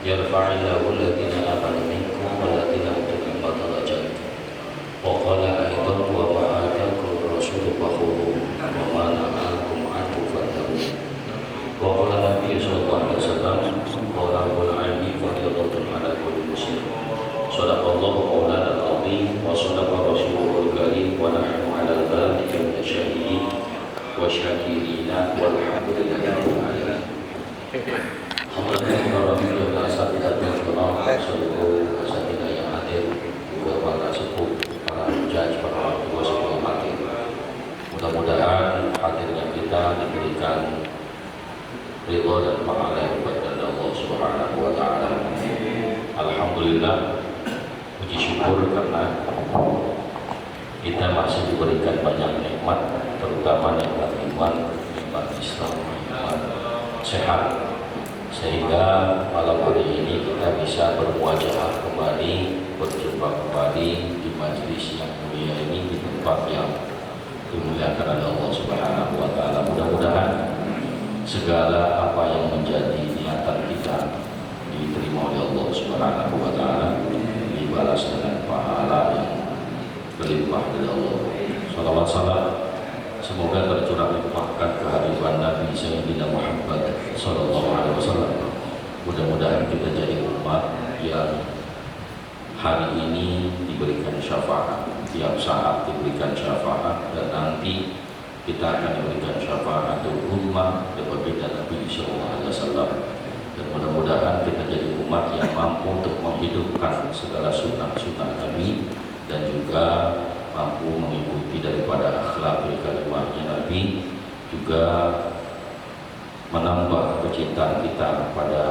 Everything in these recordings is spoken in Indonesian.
yarfa'illahu alladhina amanu minkum walladhina utul ilma darajat. Wa qala aidan wa ma atakum rasulu fakhudhuhu wa ma nahakum anhu fantahu. Wa qala Nabi sallallahu alaihi wasallam qala wal ilmi fadhilatun ala kulli muslim. Sadaqallahu maulana al-azim wa sadaqa rasuluhul karim wa nahnu ala dhalika min asyahidin wa syakirina walhamdulillahi rabbil alamin. Alhamdulillah rabbil alamin. Seluruh asatidzah yang hadir, juga para sepuh, para judge, para orang tua semua hadir. Mudah-mudahan hadirnya kita diberikan ridha dan pahala yang baik dari Allah Subhanahu wa taala. Alhamdulillah, puji syukur karena kita masih diberikan banyak nikmat, terutama nikmat iman, nikmat Islam, nikmat sehat, sehingga malam hari ini kita bisa bermuajahah kembali, berjumpa kembali di majelis yang mulia ini, di tempat yang dimuliakan oleh Allah Subhanahu wa taala. Mudah-mudahan segala apa yang menjadi niatan kita diterima oleh Allah Subhanahu wa taala, dibalas dengan pahala yang berlimpah dari Allah. Salawat salam semoga tercurah limpahkan kehadiran Nabi Sayyidina Muhammad sallallahu alaihi wasallam. Mudah-mudahan kita jadi umat yang hari ini diberikan syafaat, tiap saat diberikan syafaat, dan nanti kita akan diberikan syafaatul ummah daripada Nabi sallallahu alaihi wasallam. Dan mudah-mudahan kita jadi umat yang mampu untuk menghidupkan segala sunnah-sunnah Nabi dan juga mampu mengikuti daripada akhlak kalimahnya Nabi, juga menambah kecintaan kita kepada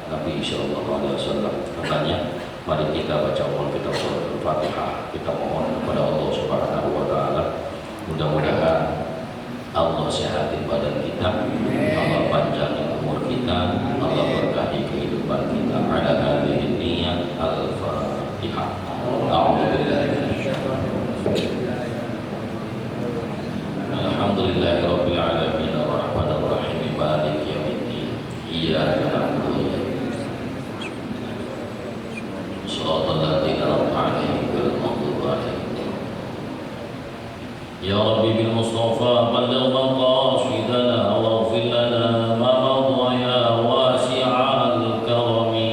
Nabi sallallahu alaihi wasallam. Makanya mari kita baca ulang kita surat Al-Fatihah, kita mohon kepada Allah Subhanahu wa taala, mudah-mudahan Allah sehatin badan kita, Allah panjangin umur kita, Allah berkahi kehidupan kita. Ala hadhihi niyyah Al-Fatihah. Alhamdulillahi rabbil alamin arrahmanir rahim maliki yaumiddin. Iyyaka na'budu wa iyyaka nasta'in. Shiratal ladzina an'amta 'alaihim ghairil maghdubi 'alaihim. Ya Rabbi bil Mustafa balligh maqasidana waghfir lana ma madha ya wasi'al karami.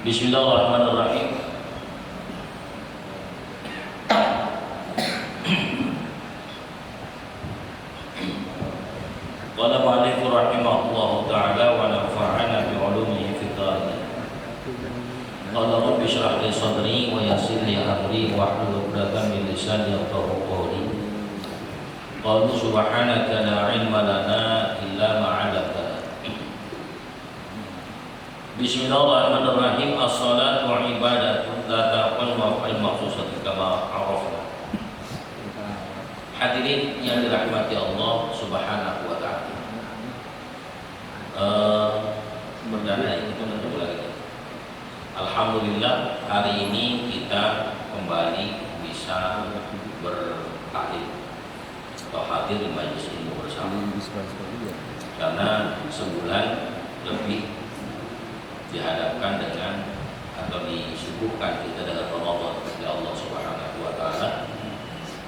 Bismillahirrahmanirrahim. Qala mu'allif rahimahullahu ta'ala wa nafa'ana bi 'ulumihi fid dharain. Qala rabbi shrah li sadri wa yassir li amri wahlul 'uqdatam min lisani yafqahu qawli. Qalu subhanaka la 'ilma lana illa ma 'allamtana. Bismillahirrahmanirrahim. As-salatu ibadatun la taqul wa fa'il maqsusat kama 'arafna. Hadirin yang dirahmati Allah Subhanahu wa taala. Perdana itu tentu lagi. Alhamdulillah hari ini kita kembali bisa bertaklim atau hadir di majelis ilmu bersama. Karena sebulan lebih dihadapkan dengan atau disuguhkan kita dengan Ramadan dari Allah Subhanahu wa taala.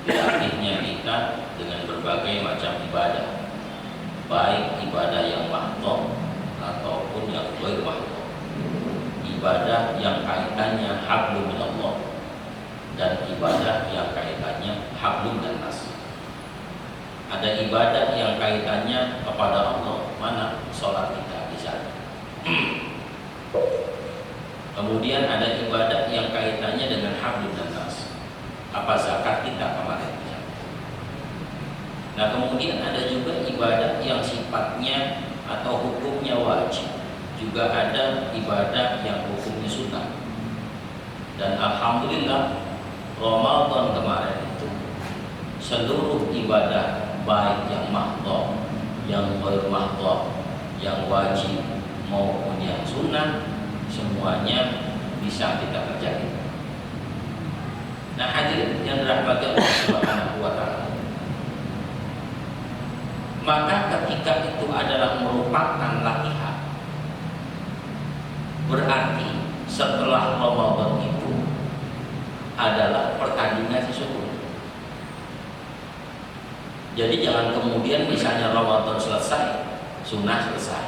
Dilatihnya kita dengan berbagai macam ibadah, baik ibadah yang mahdhah ataupun yang ghair mahdhah. Ibadah yang kaitannya hablum minallah dan ibadah yang kaitannya hablum dan nas. Ada ibadah yang kaitannya kepada Allah, mana sholat kita di sana. Kemudian ada ibadah yang kaitannya dengan hablum dan nas. Apa zakat kita kemarin. Nah kemudian ada juga ibadah yang sifatnya atau hukumnya wajib. Juga ada ibadah yang hukumnya sunnah. Dan alhamdulillah Ramadan kemarin itu seluruh ibadah baik yang mahdhah, yang ghair mahdhah, yang wajib maupun yang sunnah semuanya bisa kita kerjakan. Nah hadirin yang dirahmati Allah Subhanahu wa taala. Maka ketika itu adalah merupakan latihan, berarti setelah Ramadan itu adalah pertandingan sesungguhnya. Jadi jangan kemudian misalnya Ramadan selesai, sunnah selesai.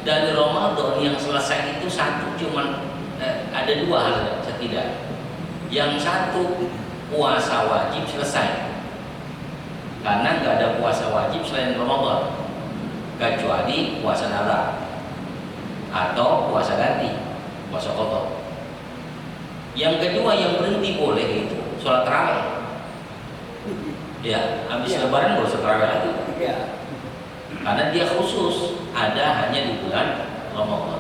Dari Ramadan yang selesai itu satu cuman ada dua hal setidaknya. Yang satu puasa wajib selesai, karena nggak ada puasa wajib selain Ramadan kecuali puasa nazar atau puasa ganti, puasa qadha. Yang kedua yang berhenti boleh itu sholat tarawih. Ya, habis lebaran boleh sholat tarawih lagi. Karena dia khusus ada hanya di bulan Ramadan.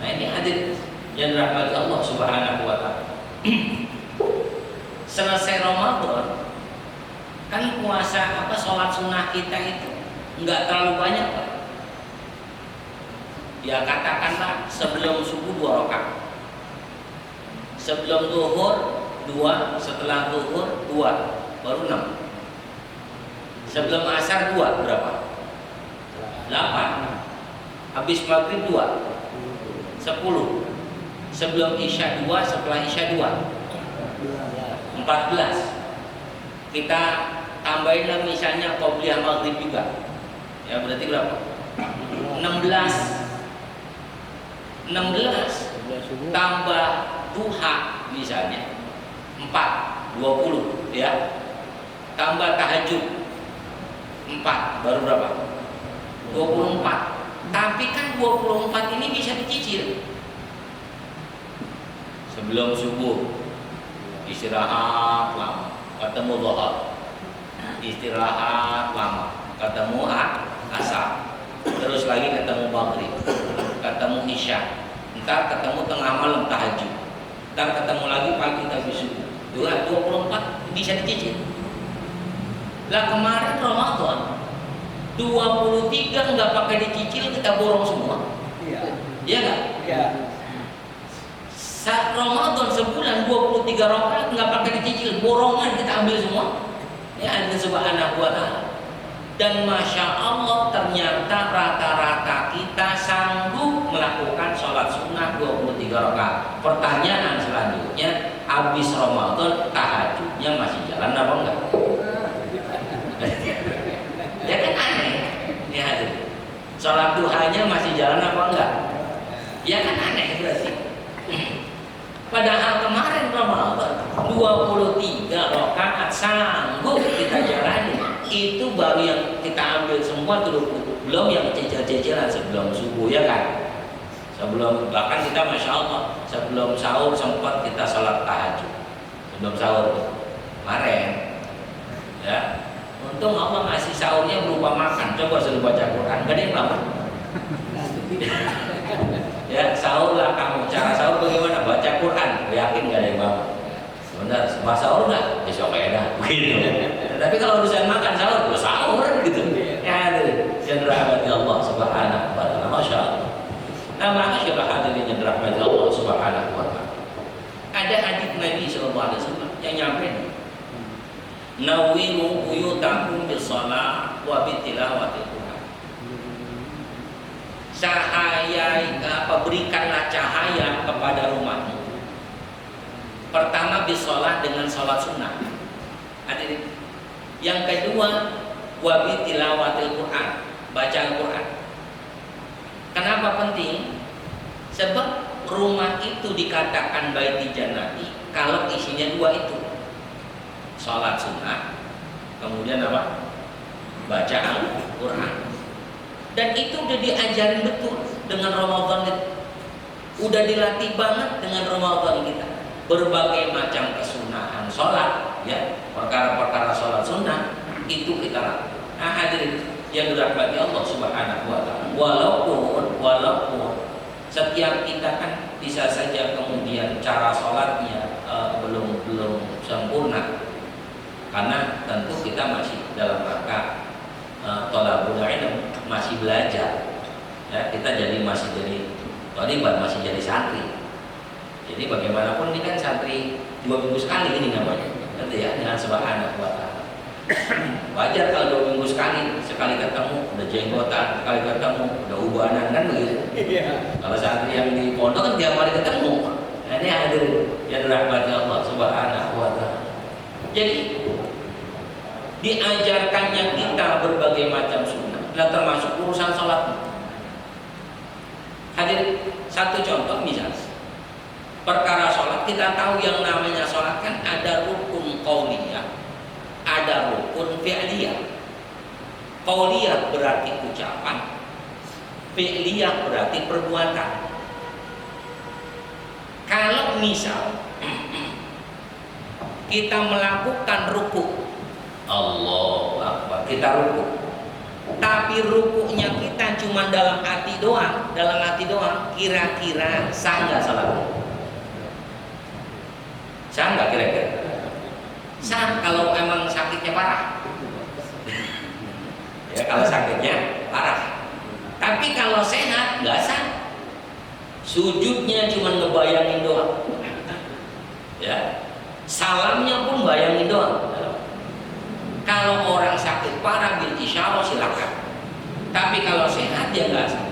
Nah ini hadir yang dirahmati Allah Subhanahu wa taala. Selesai Ramadan kan puasa sholat sunnah kita itu nggak terlalu banyak Pak. Ya katakanlah sebelum subuh 2 rakaat, sebelum zuhur 2, setelah zuhur 2, baru 6. Sebelum asar 2 berapa? 8. Habis maghrib 2, 10. Sebelum isya 2, setelah isya 2, 14. Kita tambahin lah misalnya qobliyah maghrib juga. Ya berarti berapa? 16 tambah duha misalnya 4, 20 ya. Tambah tahajud 4, baru berapa? 24. Tapi kan 24 ini bisa dicicil. Sebelum subuh istirahat lama, ketemu dhuhr, istirahat lama, ketemu asar, terus lagi ketemu maghrib, ketemu isya, ntar ketemu tengah malam tahajud, ntar ketemu lagi pagi habis subuh. 24 bisa dicicil. Lah kemarin Ramadan 23 nggak pakai dicicil, kita borong semua. Iya nggak? Iya. Saat Ramadan sebulan 23 rakaat nggak pakai dicicil, borongan kita ambil semua. Ya Allah Subhanahu wa taala. Dan masya Allah ternyata rata-rata kita sanggup melakukan sholat sunnah 23 rakaat. Pertanyaan selanjutnya, habis Ramadan tahajudnya masih jalan apa enggak? Ya kan aneh. Ya, sholat duhanya masih jalan apa enggak? Ya kan aneh berarti. Padahal kemarin Ramadan 23 rakaat sanggup kita jalani. Itu baru yang kita ambil semua dulu, belum yang cicil-cicilan sebelum subuh ya kan. Bahkan kita Masya Allah sebelum sahur sempat kita sholat tahajud sebelum sahur kemarin ya. Untung Allah ngasih sahurnya berupa makan. Coba suruh baca Quran, gak ada yang bangun. Ya sahurlah kamu. Cara sahur bagaimana? Baca Quran. Yakin gak ada yang bangun. Benar, pas sahur nggak? Besok beda. Begitu. Tapi kalau urusan makan sahur, ya sahur gitu. Ya, yang dirahmati Allah Subhanahu wa taala. Masya Allah. Nah, maka siapa hadirin yang dirahmati Allah Subhanahu wa taala. Ada hadis Nabi sallallahu alaihi wasallam yang nyampe Nawiru buyutakum bis-shalah wa bitilawati Quran. Berikanlah cahaya kepada rumahmu. Pertama bisolah dengan sholat sunnah. Hadirin. Yang kedua wabi tilawatil Quran, baca Al-Quran. Kenapa penting? Sebab rumah itu dikatakan baiti jannati kalau isinya dua itu, sholat sunnah, kemudian apa? Baca Al-Quran. Dan itu udah diajarin betul dengan Ramadan itu. Udah dilatih banget dengan Ramadan kita. Berbagai macam kesunahan sholat, ya, perkara-perkara sholat sunnah itu kita lakukan. Nah, hadirin yang dirahmati Allah Subhanahu wa taala. Walaupun setiap kita kan bisa saja kemudian cara sholatnya belum sempurna, karena tentu kita masih dalam rangka thalabul ilm, masih belajar. Ya, kita masih jadi thaliban, masih jadi santri. Jadi bagaimanapun ini kan santri 2 minggu sekali ini namanya, nanti ya, dengan Subhanahu wa taala. Wajar kalau 2 minggu sekali ketemu udah jenggotan, sekali ketemu udah ubanan kan begitu. Kalau santri yang di pondok kan tiap hari ketemu. Nah, ini hadir yang dirahmati Allah Subhanahu wa taala. Jadi diajarkannya kita berbagai macam sunnah, dan termasuk urusan sholat. Hadir satu contoh misalnya. Perkara sholat kita tahu yang namanya sholat kan ada rukun qauliyah, ada rukun fi'liyah. Qauliyah berarti ucapan, fi'liyah berarti perbuatan. Kalau misal kita melakukan ruku, Allahu Akbar, kita ruku, tapi rukunya kita cuma dalam hati doang, kira-kira sah nggak sholatnya? Sah nggak kira-kira? Sah kalau emang sakitnya parah. Ya, kalau sakitnya parah. Tapi kalau sehat nggak sah. Sujudnya cuma ngebayangin doang. Ya, salamnya pun bayangin doang. Kalau orang sakit parah bil isyarah silakan. Tapi kalau sehat ya nggak sah.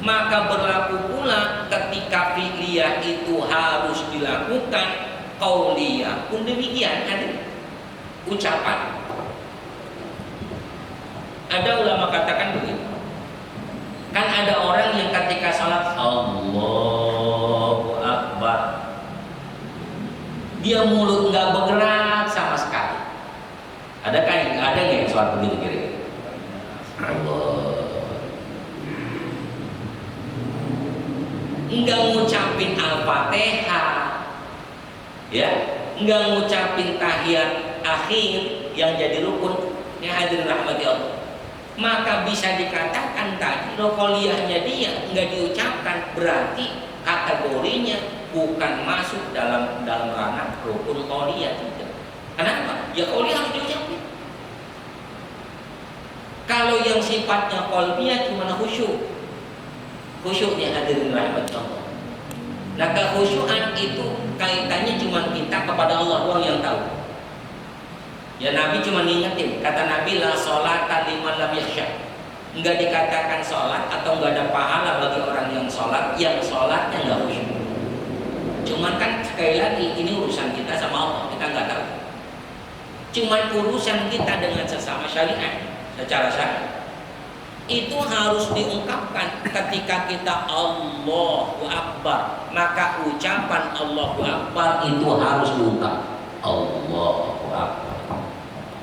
Maka berlaku pula ketika fi'liyah itu harus dilakukan, qauliyah pun demikian, ada ucapan. Ada ulama katakan begitu. Kan ada orang yang ketika salat Allahu Akbar, dia mulut nggak bergerak sama sekali. Ada nggak yang salat begitu kira-kira? Allah, nggak ngucapin Al-Fatihah, ya, nggak ngucapin tahiyat akhir yang jadi rukun, yang hadirin rahmati Allah, maka bisa dikatakan tadi qauliyahnya dia nggak diucapkan, berarti kategorinya bukan masuk dalam ranah rukun qauliyah tidak. Kenapa? Ya qauliyah harus diucapin. Kalau yang sifatnya qalbiyah cuma khusyuknya hadirin rahmat Allah. Nah, kekhusyuan itu kaitannya cuma kita kepada Allah doang yang tahu. Ya, Nabi cuma ngingetin, kata Nabi la sholata liman lam yakhsha. Enggak dikatakan sholat atau enggak ada pahala bagi orang yang sholatnya enggak khusyuk. Cuman kan sekali lagi ini urusan kita sama Allah, kita enggak tahu. Cuman urusan kita dengan sesama syariat secara syariat itu harus diungkapkan ketika kita Allahu Akbar, maka ucapan Allahu Akbar itu harus diungkap Allahu Akbar,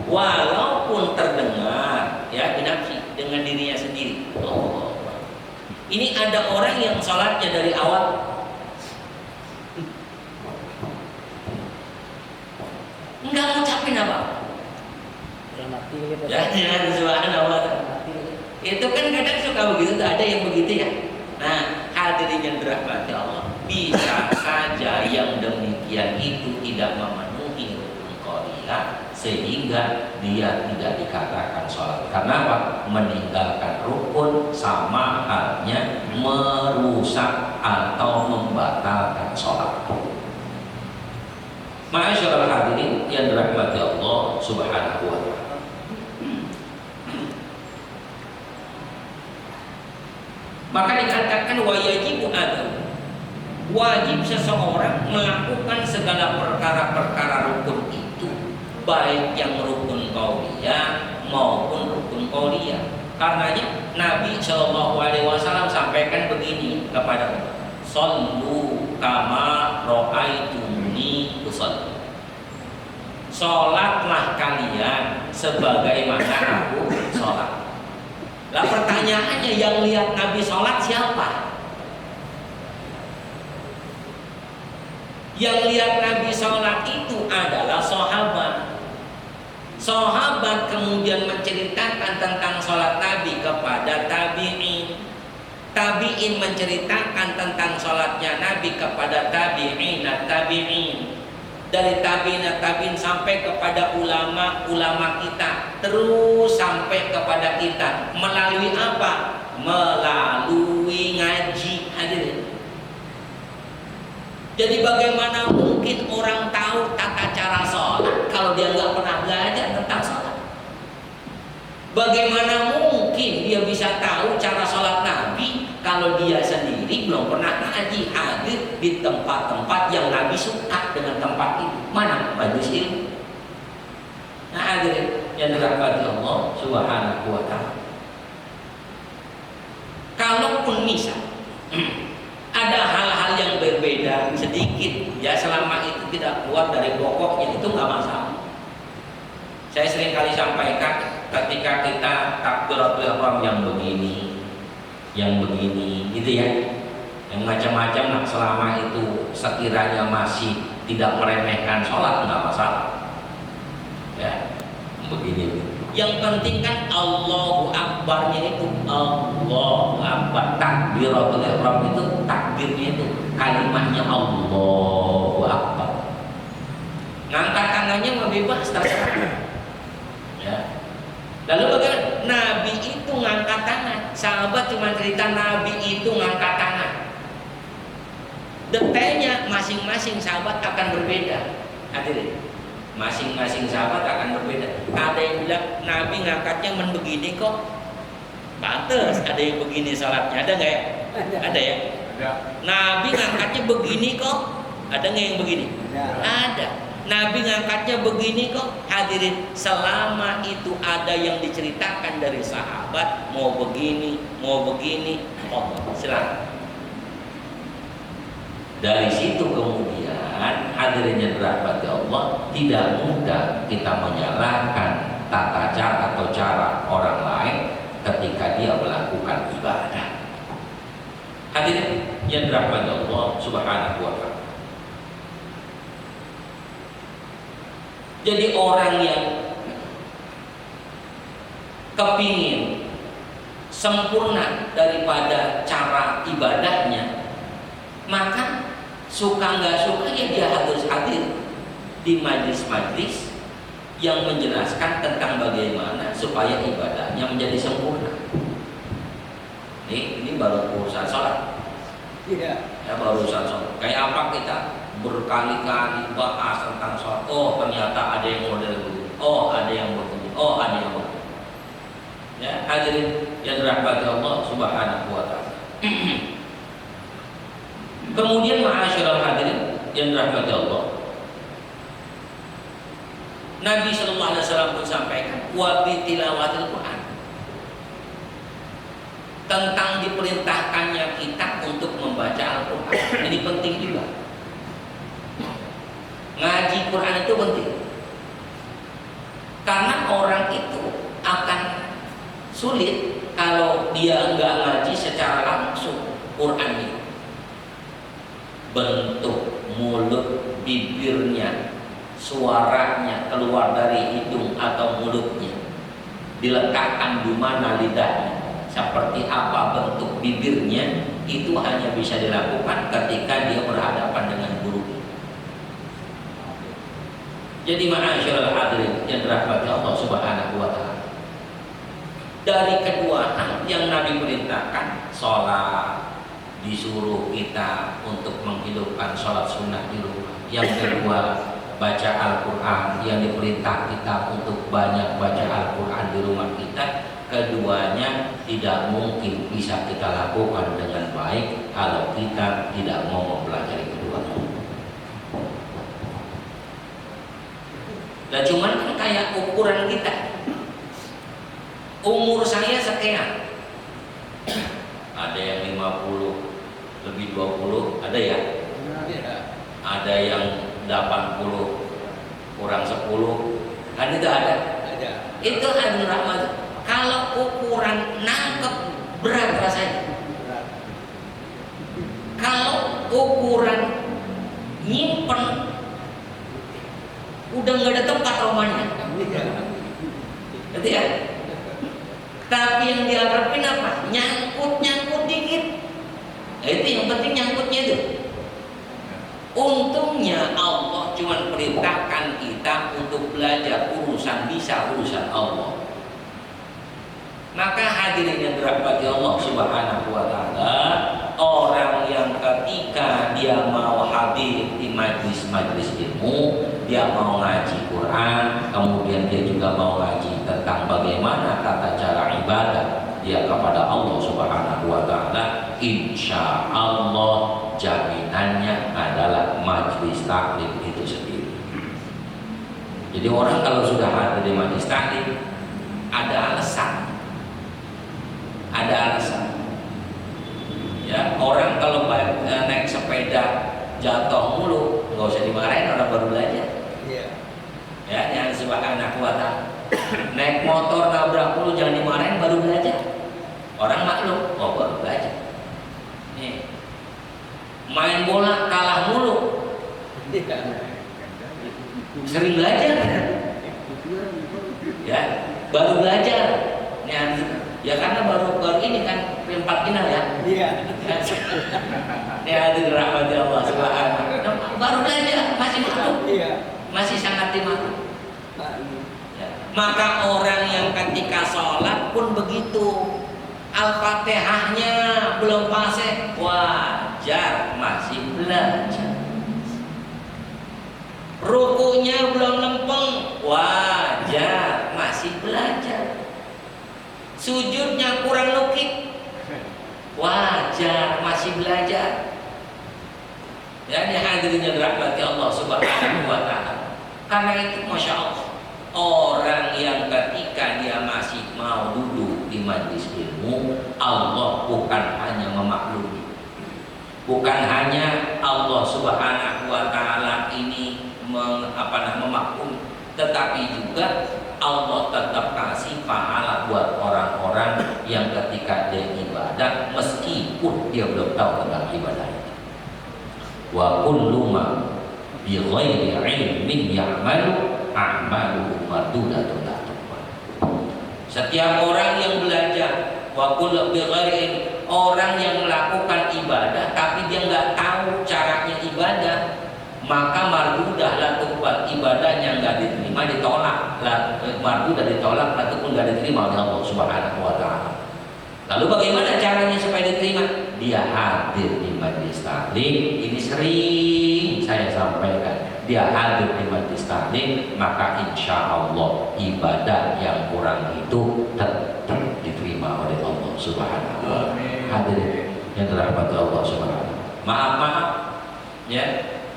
walaupun terdengar ya binafsi dengan dirinya sendiri Allahu Akbar. Ini ada orang yang sholatnya dari awal enggak ngucapin apa. Ya, subhanallah. Itu kan kadang suka begitu, ada yang begitu ya. Nah, hadirin yang dirahmati Allah, bisa saja yang demikian itu tidak memenuhi rukun qauliyah sehingga dia tidak dikatakan sholat. Karena apa? Meninggalkan rukun sama halnya merusak atau membatalkan sholat. Ma'asyiral hadirin yang dirahmati Allah Subhanahu wa ta'ala. Maka dikatakan wajibu adam, wajib seseorang melakukan segala perkara-perkara rukun itu, baik yang rukun qauliyah maupun rukun qauliyah. Karenanya Nabi Shallallahu Alaihi Wasallam sampaikan begini kepada umat, "Shallu kama ro'aitumuni usolli." Sholatlah kalian sebagaimana aku sholat. Lah pertanyaannya, yang lihat Nabi sholat siapa? Yang lihat Nabi sholat itu adalah sahabat. Sahabat kemudian menceritakan tentang sholat Nabi kepada tabi'in. Tabi'in menceritakan tentang sholatnya Nabi kepada tabi'in. Dari tabi'in sampai kepada ulama kita, terus sampai kepada kita. Melalui apa? Melalui ngaji. Hadirin. Jadi bagaimana mungkin orang tahu tata cara sholat kalau dia nggak pernah belajar tentang sholat? Bagaimana mungkin dia bisa tahu cara sholat Nabi kalau dia sendiri belum pernah ngaji, hadir di tempat-tempat yang Nabi suka dengan tempat itu? Mana majelis ilmu? Nah, hadirin yang dirahmati Allah Subhanahu wa ta'ala. Kalaupun misal ada hal-hal yang berbeda sedikit, ya selama itu tidak keluar dari pokoknya, itu nggak masalah. Saya sering kali sampaikan, ketika kita takbiratul ihram yang begini, gitu ya, yang macam-macam, nah, selama itu sekiranya masih tidak meremehkan sholat, nggak masalah. Ya, begini. Yang penting kan Allahu Akbarnya itu, Allahu Akbar. Takbiratul ihram itu takbirnya itu kalimatnya Allahu Akbar. Ngangkat tangannya mah bebas, terserah. Ya. Lalu bagaimana? Nabi itu ngangkat tangan. Sahabat cuma cerita Nabi itu ngangkat tangan. Detailnya masing-masing sahabat akan berbeda. Hadirin, masing-masing sahabat akan berbeda. Ada yang bilang Nabi ngangkatnya begini kok, pantes. Ada yang begini salatnya, ada nggak ya? Ada ya? Ada. Nabi ngangkatnya begini kok, ada nggak yang begini? Ada. Nabi ngangkatnya begini kok. Hadirin, selama itu ada yang diceritakan dari sahabat, mau begini, oh, silakan. Dari situ kemudian hadirin yang dirahmati Allah, tidak mudah kita menyalahkan tata cara atau cara orang lain ketika dia melakukan ibadah. Hadirin yang dirahmati Allah Subhanahu wa ta'ala. Jadi orang yang kepingin sempurna daripada cara ibadahnya, maka suka nggak suka ya dia harus hadir di majlis-majlis yang menjelaskan tentang bagaimana supaya ibadahnya menjadi sempurna. Ini baru urusan sholat. Iya. Ya, baru urusan sholat. Kayak apa kita berkali-kali bahas tentang sholat. Oh, ternyata ada yang model begini. Oh, ada yang begini. Oh, ada yang begini. Ya, hadirin yang dirahmati Allah Subhanahu wa ta'ala. Kemudian ma'asyiral hadirin yang dirahmati Allah, Nabi sallallahu alaihi wasallam pun sampaikan wa bi tilawatil Quran, tentang diperintahkannya kita untuk membaca Al-Qur'an. Ini penting juga. Ngaji Quran itu penting. Karena orang itu akan sulit kalau dia enggak ngaji secara langsung. Quran itu bentuk mulut, bibirnya, suaranya keluar dari hidung atau mulutnya, diletakkan di mana lidahnya, seperti apa bentuk bibirnya, itu hanya bisa dilakukan ketika dia berhadapan dengan gurunya. Jadi ma'asyiral hadirin yang dirahmati Allah Subhanahu wa taala, dari kedua hal yang Nabi perintahkan, sholat, disuruh kita untuk menghidupkan sholat sunnah di rumah. Yang kedua, baca Al-Quran, yang diperintah kita untuk banyak baca Al-Quran di rumah kita. Keduanya tidak mungkin bisa kita lakukan dengan baik kalau kita tidak mau mempelajari keduanya. Nah cuman kan kayak ukuran kita, umur saya sekian, ada yang 50, lebih 20, ada ya? Ada yang 80 kurang 10, kan itu ada. Itu adalah rahmat. Kalau ukuran nangkep berat rasanya. Kalau ukuran nyimpen udah nggak ada tempat romanya. Gitu ya. Tapi yang diharapin apa? Nyangkut dikit. Nah, itu yang penting nyangkutnya itu. Untungnya Allah cuma perintahkan kita untuk belajar urusan Allah. Maka hadirin yang dirahmati Allah Subhanahu wa taala, orang yang ketika dia mau hadir di majlis-majlis ilmu, dia mau ngaji Quran, kemudian dia juga mau ngaji tentang bagaimana tata cara ibadah dia kepada Allah Subhanahu wa taala, insya Allah jaminannya adalah majlis taklim itu sendiri. Jadi orang kalau sudah hadir di majlis taklim ada alasan. Ya, orang kalau naik sepeda jatuh mulu, nggak usah dimarahin, orang baru belajar. Ya, yang Subhanahu wa taala. Naik motor nabrak mulu jangan dimarahin, baru belajar. Orang maklum, oh baru belajar. Nih, main bola kalah mulu, sering belajar. Ya, baru belajar. Ya karena baru ini kan perempat final ya. Iya. Ini hadir rahmati Allah Subhanahu. Baru belajar, masih maklum. Iya. Masih sangat dimaklum. Ya. Maka orang yang ketika sholat pun begitu. Al-Fatihahnya belum fasih, wajar masih belajar. Rukunya belum lempeng, wajar masih belajar. Sujudnya kurang nukik, wajar masih belajar. Ya, ini hadirnya dirahmati Allah Subhanahu wa taala. Karena itu masya Allah, orang yang ketika dia masih mau duduk di majlis ilmu, Allah bukan hanya memaklumi, bukan hanya Allah Subhanahu wa taala ini memaklumi, tetapi juga Allah tetap kasih pahala buat orang-orang yang ketika dia ibadah meskipun dia belum tahu tentang ibadah itu. Wa kullu ma bi ghairi ilmin ya'malu a'maluhu mardudatun la tuqbal. Setiap orang yang belajar, wa kullu bi ghairi, orang yang melakukan ibadah tapi dia nggak tahu caranya ibadah, maka mardudah la tuqbal, ibadahnya nggak diterima, ditolak. Mardudah ditolak ataupun nggak diterima oleh Allah Subhanahu wa taala. Lalu bagaimana caranya supaya diterima? Dia hadir di majlis taklim. Ini sering saya sampaikan. Dia hadir di majlis taklim, maka insya Allah ibadah yang kurang itu tetap diterima oleh Allah Subhanahu wa taala. Hadirin yang dirahmati Allah Subhanahu. Maaf ya.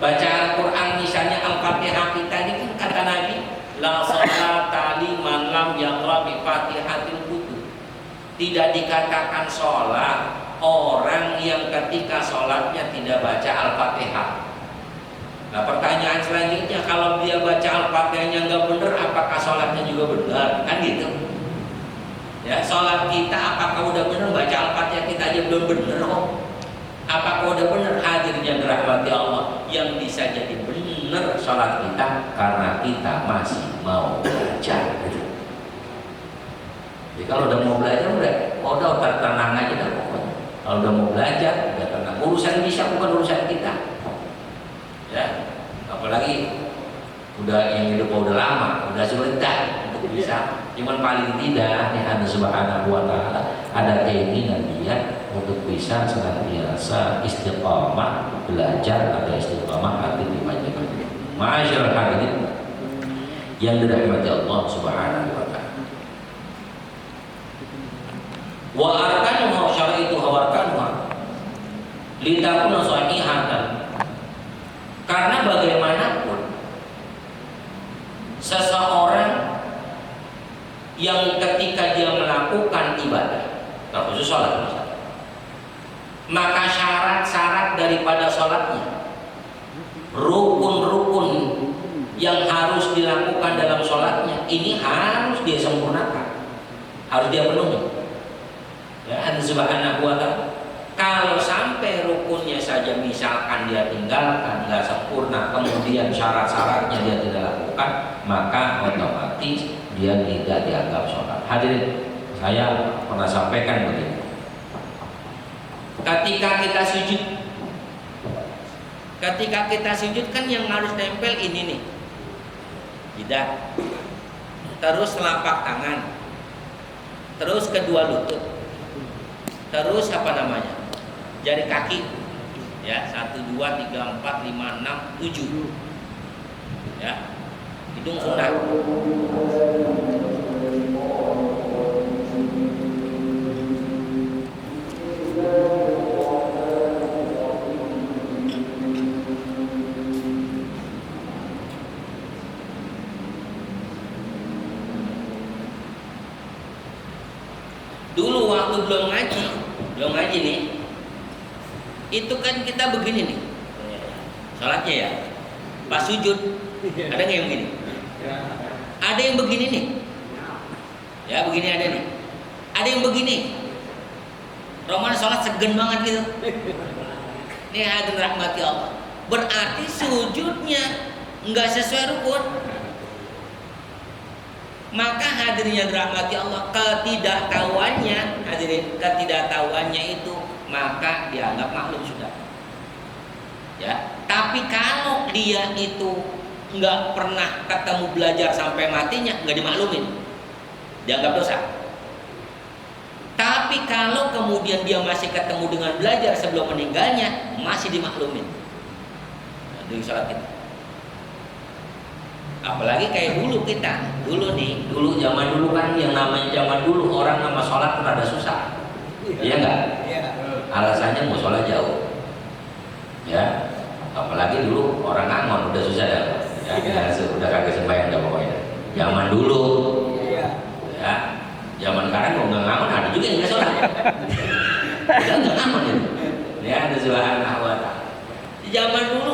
Baca Al-Quran misalnya Al-Fatihah kita ini kan kata Nabi, la sholata liman lam yaqra bi Fatihatil kutub. Tidak dikatakan sholat orang yang ketika sholatnya tidak baca Al-Fatihah. Nah pertanyaan selanjutnya, kalau dia baca Al-Fatihahnya nggak benar, apakah sholatnya juga benar? Kan gitu. Ya, sholat kita apakah udah benar? Baca Al-Fatihah kita aja belum benar kok. Apakah udah benar hadirnya dirahmati Allah? Yang bisa jadi benar sholat kita karena kita masih mau belajar. Jadi kalau udah mau belajar udah tenang aja dah pokoknya. Kalau udah mau belajar udah tenang. Urusan bisa bukan urusan kita. Ya, apalagi udah yang hidup udah lama, udah sulit untuk bisa. Cuman paling tidak nih Allah Subhanahu wa taala ada keinginan dia untuk bisa senantiasa istiqamah belajar, ada istiqamah hati di majelis. Ma'asyiral hadirin yang dirahmati Allah Subhanahu wa taala. Wa arkanuha syara'ituha wa arkanuha litakuna sahihatan. Karena bagaimanapun seseorang yang ketika dia melakukan ibadah, khusus sholat misalnya, maka syarat-syarat daripada sholatnya, rukun-rukun yang harus dilakukan dalam sholatnya, ini harus dia sempurnakan, harus dia penuhi. Ya, Allah Subhanahu wa taala. Kalau sampai rukunnya saja misalkan dia tinggalkan, nggak sempurna, kemudian syarat-syaratnya dia tidak lakukan, maka otomatis dia tidak dianggap sholat. Hadirin, saya pernah sampaikan begini. Ketika kita sujud kan yang harus tempel ini nih, jidat, terus telapak tangan, terus kedua lutut, terus jari kaki, ya 1, 2, 3, 4, 5, 6, 7, ya hidung sunat. Dulu waktu belum ngaji nih, itu kan kita begini nih, sholatnya ya, pas sujud, ada nggak yang begini? Ada yang begini nih, ya begini ada nih, ada yang begini. Roman sholat segen banget gitu. Ini hadir rahmati Allah. Berarti sujudnya nggak sesuai rukun. Maka hadirnya dirahmati Allah, ketidaktahuannya, hadirin, ketidaktahuannya itu maka dianggap maklum sudah. Ya, tapi kalau dia itu nggak pernah ketemu belajar sampai matinya, nggak dimaklumin, dianggap dosa. Tapi kalau kemudian dia masih ketemu dengan belajar sebelum meninggalnya, masih dimaklumin. Nah, dari sholat kita. Apalagi kayak dulu kita, dulu zaman dulu kan yang namanya zaman dulu orang nama sholat pun ada susah, iya nggak? Alasannya mau sholat jauh, ya. Apalagi dulu orang ngangon udah susah dah, ya, udah kagak sembahyang dah pokoknya. Zaman dulu, ya. Zaman sekarang kalau nggak ngangon ada juga yang nggak sholat, udah nggak ngangon ya. Ya ada Subhanahu wa taala. Zaman dulu